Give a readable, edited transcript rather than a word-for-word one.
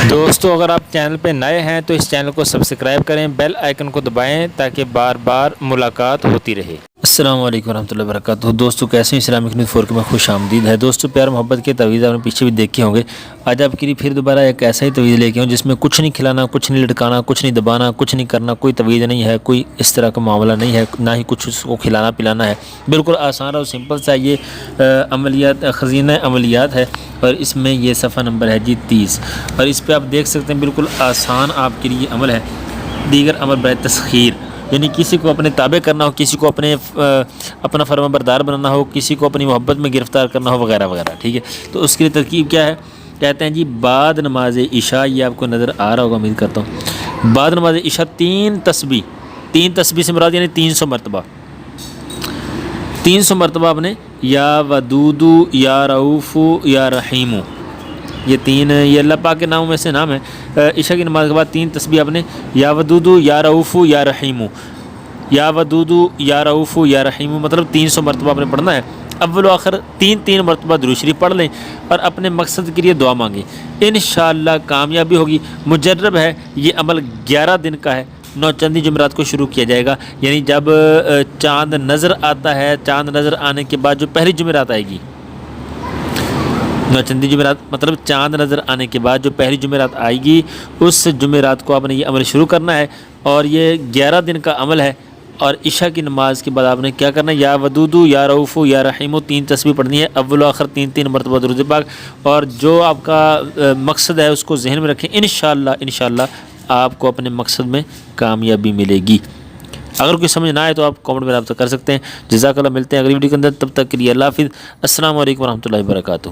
دوستو اگر آپ چینل پہ نئے ہیں تو اس چینل کو سبسکرائب کریں، بیل آئیکن کو دبائیں تاکہ بار بار ملاقات ہوتی رہے۔ السلام علیکم ورحمۃ اللہ وبرکاتہ۔ دوستو کیسے ہیں؟ اسلامک نیوز 4 میں خوش آمدید ہے۔ دوستو پیار محبت کے تویز آپ نے پیچھے بھی دیکھے ہوں گے، آج آپ کے لیے پھر دوبارہ ایک ایسا ہی تویز لے کے آؤں جس میں کچھ نہیں کھلانا، کچھ نہیں لٹکانا، کچھ نہیں دبانا، کچھ نہیں کرنا، کوئی تویز نہیں ہے، کوئی اس طرح کا معاملہ نہیں ہے، نہ ہی کچھ اس کو کھلانا پلانا ہے۔ بالکل آسان اور سمپل سا یہ عملیات خزینہ عملیات ہے، اور اس میں یہ صفحہ نمبر ہے 30، اور اس پہ آپ دیکھ سکتے ہیں بالکل آسان آپ کے لیے عمل ہے۔ دیگر عمل برائے تسخیر، یعنی کسی کو اپنے تابع کرنا ہو، کسی کو اپنا فرما بردار بنانا ہو، کسی کو اپنی محبت میں گرفتار کرنا ہو، وغیرہ وغیرہ، ٹھیک ہے۔ تو اس کے لیے ترکیب کیا ہے؟ کہتے ہیں جی بعد نماز عشاء، یہ آپ کو نظر آ رہا ہوگا امید کرتا ہوں، بعد نماز عشاء 3 تسبیح سے مراد یعنی 300 مرتبہ 300 مرتبہ آپ نے یا ودودو یا رؤوفو یا رحیمو، یہ 3 یہ اللہ پاک کے ناموں میں سے نام ہے۔ عشاء کی نماز کے بعد 3 تسبیح آپ نے یا ودودو یا رؤوفو یا رحیمو، یا ودودو یا رؤوفو یا رحیمو مطلب 300 مرتبہ آپ نے پڑھنا ہے۔ اول و آخر 3 مرتبہ درود شریف پڑھ لیں اور اپنے مقصد کے لیے دعا مانگیں، انشاءاللہ کامیابی ہوگی۔ مجرب ہے، یہ عمل 11 دن کا ہے۔ نوچندی جمعرات کو شروع کیا جائے گا، یعنی جب چاند نظر آتا ہے، چاند نظر آنے کے بعد جو پہلی جمعرات آئے گی، نوچندی جمعرات مطلب چاند نظر آنے کے بعد جو پہلی جمعرات آئے گی، اس جمعرات کو آپ نے یہ عمل شروع کرنا ہے، اور یہ 11 دن کا عمل ہے۔ اور عشاء کی نماز کے بعد آپ نے کیا کرنا ہے؟ یا ودودو یا رؤوفو یا رحیمو 3 تسبیح پڑھنی ہے، اول و آخر 3 مرتبہ درود پاک، اور جو آپ کا مقصد ہے اس کو ذہن میں رکھیں، انشاءاللہ آپ کو اپنے مقصد میں کامیابی ملے گی۔ اگر کوئی سمجھ نہ آئے تو آپ کامنٹ میں رابطہ کر سکتے ہیں۔ جزاک اللہ، ملتے ہیں اگلی ویڈیو کے اندر، تب تک کے لیے اللہ حافظ۔ السلام علیکم ورحمۃ اللہ وبرکاتہ۔